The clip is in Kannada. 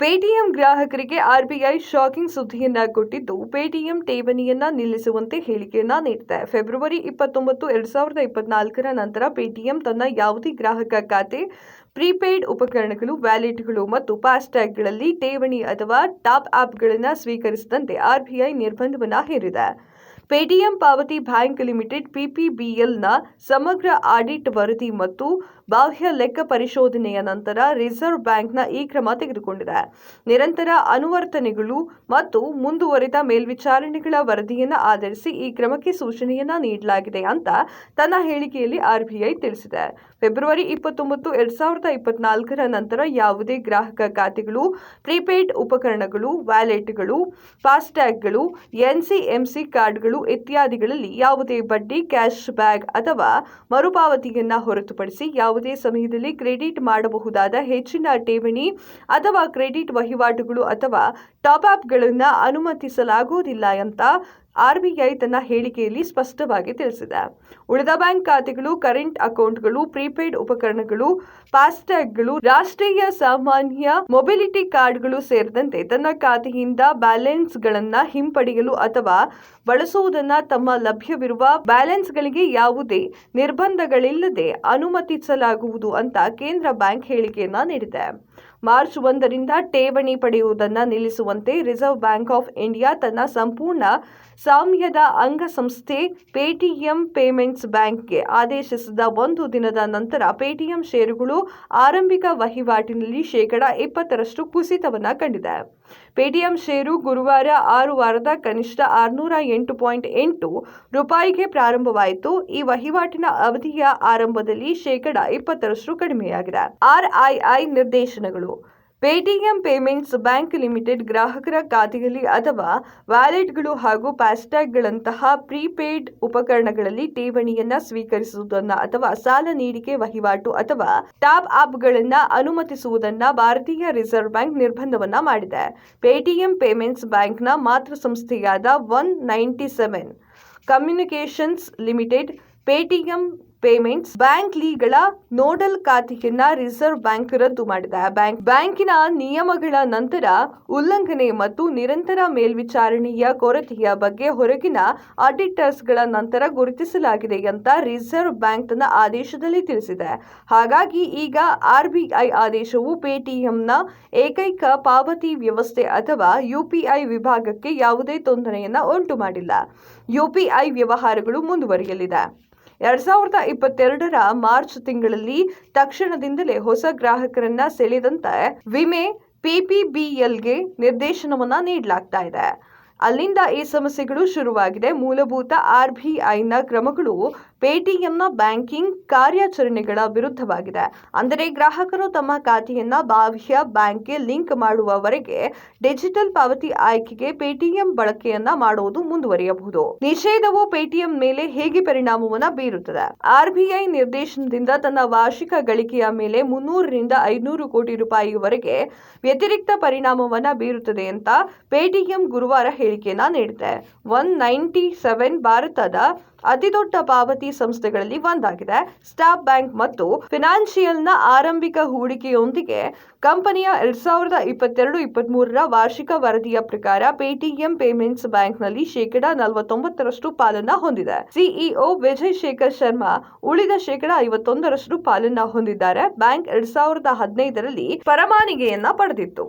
ಪೇಟಿಎಂ ಗ್ರಾಹಕರಿಗೆ ಆರ್ಬಿಐ ಶಾಕಿಂಗ್ ಸುದ್ದಿಯನ್ನ ಕೊಟ್ಟಿದ್ದು, ಪೇಟಿಎಂ ಠೇವಣಿಯನ್ನ ನಿಲ್ಲಿಸುವಂತೆ ಹೇಳಿಕೆಯನ್ನ ನೀಡಿದೆ. ಫೆಬ್ರವರಿ 29, 2024ರ ನಂತರ ಪೇಟಿಎಂ ತನ್ನ ಯಾವುದೇ ಗ್ರಾಹಕ ಖಾತೆ, ಪ್ರೀಪೇಯ್ಡ್ ಉಪಕರಣಗಳು, ವ್ಯಾಲೆಟ್ಗಳು ಮತ್ತು ಫಾಸ್ಟ್ಯಾಗ್ಗಳಲ್ಲಿ ಠೇವಣಿ ಅಥವಾ ಟಾಪ್ ಅಪ್ಗಳನ್ನು ಸ್ವೀಕರಿಸದಂತೆ ಆರ್ಬಿಐ ನಿರ್ಬಂಧವನ್ನು ಹೇರಿದೆ. ಪೇಟಿಎಂ ಪಾವತಿ ಬ್ಯಾಂಕ್ ಲಿಮಿಟೆಡ್ ಪಿಪಿಬಿಎಲ್ನ ಸಮಗ್ರ ಆಡಿಟ್ ವರದಿ ಮತ್ತು ಬಾಹ್ಯ ಲೆಕ್ಕ ಪರಿಶೋಧನೆಯ ನಂತರ ರಿಸರ್ವ್ ಬ್ಯಾಂಕ್ನ ಈ ಕ್ರಮ ತೆಗೆದುಕೊಂಡಿದೆ. ನಿರಂತರ ಅನುವರ್ತನೆಗಳು ಮತ್ತು ಮುಂದುವರಿದ ಮೇಲ್ವಿಚಾರಣೆಗಳ ವರದಿಯನ್ನು ಆಧರಿಸಿ ಈ ಕ್ರಮಕ್ಕೆ ಸೂಚನೆಯನ್ನ ನೀಡಲಾಗಿದೆ ಅಂತ ತನ್ನ ಹೇಳಿಕೆಯಲ್ಲಿ ಆರ್ಬಿಐ ತಿಳಿಸಿದೆ. ಫೆಬ್ರವರಿ 29, 2024ರ ನಂತರ ಯಾವುದೇ ಗ್ರಾಹಕ ಖಾತೆಗಳು, ಪ್ರೀಪೇಯ್ಡ್ ಉಪಕರಣಗಳು, ವ್ಯಾಲೆಟ್ಗಳು, ಫಾಸ್ಟ್ಯಾಗ್ಗಳು, ಎನ್ಸಿಎಂಸಿ ಕಾರ್ಡ್ಗಳು ಇತ್ಯಾದಿಗಳಲ್ಲಿ ಯಾವುದೇ ಬಡ್ಡಿ, ಕ್ಯಾಶ್ ಬ್ಯಾಕ್ ಅಥವಾ ಮರುಪಾವತಿಯನ್ನ ಹೊರತುಪಡಿಸಿ ಯಾವುದೇ ಸಮಯದಲ್ಲಿ ಕ್ರೆಡಿಟ್ ಮಾಡಬಹುದಾದ ಹೆಚ್ಚಿನ ಠೇವಣಿ ಅಥವಾ ಕ್ರೆಡಿಟ್ ವಹಿವಾಟುಗಳು ಅಥವಾ ಟಾಪ್ ಅಪ್ಗಳನ್ನು ಅನುಮತಿಸಲಾಗುವುದಿಲ್ಲ ಅಂತ ಆರ್ಬಿಐ ತನ್ನ ಹೇಳಿಕೆಯಲ್ಲಿ ಸ್ಪಷ್ಟವಾಗಿ ತಿಳಿಸಿದೆ. ಉಳಿದ ಬ್ಯಾಂಕ್ ಖಾತೆಗಳು, ಕರೆಂಟ್ ಅಕೌಂಟ್ಗಳು, ಪ್ರೀಪೇಯ್ಡ್ ಉಪಕರಣಗಳು, ಫಾಸ್ಟ್ಯಾಗ್ಗಳು, ರಾಷ್ಟ್ರೀಯ ಸಾಮಾನ್ಯ ಮೊಬಿಲಿಟಿ ಕಾರ್ಡ್ಗಳು ಸೇರಿದಂತೆ ತನ್ನ ಖಾತೆಯಿಂದ ಬ್ಯಾಲೆನ್ಸ್ಗಳನ್ನು ಹಿಂಪಡೆಯಲು ಅಥವಾ ಬಳಸುವುದನ್ನು ತಮ್ಮ ಲಭ್ಯವಿರುವ ಬ್ಯಾಲೆನ್ಸ್ಗಳಿಗೆ ಯಾವುದೇ ನಿರ್ಬಂಧಗಳಿಲ್ಲದೆ ಅನುಮತಿಸಲಾಗುವುದು ಅಂತ ಕೇಂದ್ರ ಬ್ಯಾಂಕ್ ಹೇಳಿಕೆಯನ್ನ ನೀಡಿದೆ. ಮಾರ್ಚ್ 1ರಿಂದ ಠೇವಣಿ ಪಡೆಯುವುದನ್ನು ನಿಲ್ಲಿಸುವಂತೆ ರಿಸರ್ವ್ ಬ್ಯಾಂಕ್ ಆಫ್ ಇಂಡಿಯಾ ತನ್ನ ಸಂಪೂರ್ಣ ಸ್ವಾಮ್ಯದ ಅಂಗಸಂಸ್ಥೆ ಪೇಟಿಎಂ ಪೇಮೆಂಟ್ಸ್ ಬ್ಯಾಂಕ್ಗೆ ಆದೇಶಿಸಿದ ಒಂದು ದಿನದ ನಂತರ ಪೇಟಿಎಂ ಷೇರುಗಳು ಆರಂಭಿಕ ವಹಿವಾಟಿನಲ್ಲಿ 20% ಕುಸಿತವನ್ನು ಕಂಡಿದೆ. ಪೇಟಿಎಂ ಷೇರು ಗುರುವಾರ 6 ವಾರದ ಕನಿಷ್ಠ ₹608.8 ಪ್ರಾರಂಭವಾಯಿತು. ಈ ವಹಿವಾಟಿನ ಅವಧಿಯ ಆರಂಭದಲ್ಲಿ 20% ಕಡಿಮೆಯಾಗಿದೆ. ಆರ್ಐಐ ನಿರ್ದೇಶನಗಳು. ಪೇಟಿಎಂ ಪೇಮೆಂಟ್ಸ್ ಬ್ಯಾಂಕ್ ಲಿಮಿಟೆಡ್ ಗ್ರಾಹಕರ ಖಾತೆಯಲ್ಲಿ ಅಥವಾ ವ್ಯಾಲೆಟ್ಗಳು ಹಾಗೂ ಫಾಸ್ಟ್ಯಾಗ್ಗಳಂತಹ ಪ್ರೀಪೇಯ್ಡ್ ಉಪಕರಣಗಳಲ್ಲಿ ಠೇವಣಿಯನ್ನ ಸ್ವೀಕರಿಸುವುದನ್ನು ಅಥವಾ ಸಾಲ ನೀಡಿಕೆ ವಹಿವಾಟು ಅಥವಾ ಟಾಪ್ ಅಪ್ಗಳನ್ನು ಅನುಮತಿಸುವುದನ್ನ ಭಾರತೀಯ ರಿಸರ್ವ್ ಬ್ಯಾಂಕ್ ನಿರ್ಬಂಧವನ್ನ ಮಾಡಿದೆ. ಪೇಟಿಎಂ ಪೇಮೆಂಟ್ಸ್ ಬ್ಯಾಂಕ್ನ ಮಾತೃ ಸಂಸ್ಥೆಯಾದ 197 ಕಮ್ಯುನಿಕೇಷನ್ಸ್ ಲಿಮಿಟೆಡ್ ಪೇಟಿಎಂ ಪೇಮೆಂಟ್ಸ್ ಬ್ಯಾಂಕ್ಗಳ ನೋಡಲ್ ಖಾತೆಯನ್ನ ರಿಸರ್ವ್ ಬ್ಯಾಂಕ್ ರದ್ದು ಮಾಡಿದೆ. ಬ್ಯಾಂಕಿನ ನಿಯಮಗಳ ನಂತರ ಉಲ್ಲಂಘನೆ ಮತ್ತು ನಿರಂತರ ಮೇಲ್ವಿಚಾರಣೆಯ ಕೊರತೆಯ ಬಗ್ಗೆ ಹೊರಗಿನ ಆಡಿಟರ್ಸ್ಗಳ ನಂತರ ಗುರುತಿಸಲಾಗಿದೆ ಅಂತ ರಿಸರ್ವ್ ಬ್ಯಾಂಕ್ ತನ್ನ ಆದೇಶದಲ್ಲಿ ತಿಳಿಸಿದೆ. ಹಾಗಾಗಿ ಈಗ ಆರ್ಬಿಐ ಆದೇಶವು ಪೇಟಿಎಂನ ಏಕೈಕ ಪಾವತಿ ವ್ಯವಸ್ಥೆ ಅಥವಾ ಯುಪಿಐ ವಿಭಾಗಕ್ಕೆ ಯಾವುದೇ ತೊಂದರೆಯನ್ನ ಉಂಟು ಮಾಡಿಲ್ಲ. ಯುಪಿಐ ವ್ಯವಹಾರಗಳು ಮುಂದುವರಿಯಲಿದೆ. 2022ರ ಮಾರ್ಚ್ ತಿಂಗಳಲ್ಲಿ ತಕ್ಷಣದಿಂದಲೇ ಹೊಸ ಗ್ರಾಹಕರನ್ನ ಸೆಳೆದಂತೆ ವಿಮೆ ಪಿಪಿಬಿಎಲ್ಗೆ ನಿರ್ದೇಶನವನ್ನ ನೀಡಲಾಗ್ತಾ ಇದೆ. ಅಲ್ಲಿಂದ ಈ ಸಮಸ್ಯೆಗಳು ಶುರುವಾಗಿದೆ. ಮೂಲಭೂತ ಆರ್ಬಿಐನ ಕ್ರಮಗಳು ಪೇಟಿಎಂನ ಬ್ಯಾಂಕಿಂಗ್ ಕಾರ್ಯಾಚರಣೆಗಳ ವಿರುದ್ಧವಾಗಿದೆ. ಅಂದರೆ ಗ್ರಾಹಕರು ತಮ್ಮ ಖಾತೆಯನ್ನ ಬಾಹ್ಯ ಬ್ಯಾಂಕ್ಗೆ ಲಿಂಕ್ ಮಾಡುವವರೆಗೆ ಡಿಜಿಟಲ್ ಪಾವತಿ ಆಯ್ಕೆಗೆ ಪೇಟಿಎಂ ಬಳಕೆಯನ್ನ ಮಾಡುವುದು ಮುಂದುವರಿಯಬಹುದು. ನಿಷೇಧವು ಪೇಟಿಎಂ ಮೇಲೆ ಹೇಗೆ ಪರಿಣಾಮವನ್ನ ಬೀರುತ್ತದೆ? ಆರ್ಬಿಐ ನಿರ್ದೇಶನದಿಂದ ತನ್ನ ವಾರ್ಷಿಕ ಗಳಿಕೆಯ ಮೇಲೆ 300 ರಿಂದ 500 ಕೋಟಿ ರೂಪಾಯಿವರೆಗೆ ವ್ಯತಿರಿಕ್ತ ಪರಿಣಾಮವನ್ನ ಬೀರುತ್ತದೆ ಅಂತ ಪೇಟಿಎಂ ಗುರುವಾರ ಹೇಳಿಕೆಯನ್ನ ನೀಡಿದೆ. 197 ಭಾರತದ ಅತಿದೊಡ್ಡ ಪಾವತಿ ಸಂಸ್ಥೆಗಳಲ್ಲಿ ಒಂದಾಗಿದೆ. ಸ್ಟಾಪ್ ಬ್ಯಾಂಕ್ ಮತ್ತು ಫಿನಾನ್ಷಿಯಲ್ನ ಆರಂಭಿಕ ಹೂಡಿಕೆಯೊಂದಿಗೆ ಕಂಪನಿಯ 2022-23ರ ವಾರ್ಷಿಕ ವರದಿಯ ಪ್ರಕಾರ ಪೇಟಿಎಂ ಪೇಮೆಂಟ್ಸ್ ಬ್ಯಾಂಕ್ನಲ್ಲಿ 49% ಪಾಲನ್ನ ಹೊಂದಿದೆ. ಸಿಇಒ ವಿಜಯ್ ಶೇಖರ್ ಶರ್ಮಾ ಉಳಿದ 51% ಪಾಲನ್ನ ಹೊಂದಿದ್ದಾರೆ. ಬ್ಯಾಂಕ್ 2015ರಲ್ಲಿ ಪರವಾನಗಿಯನ್ನ ಪಡೆದಿತ್ತು.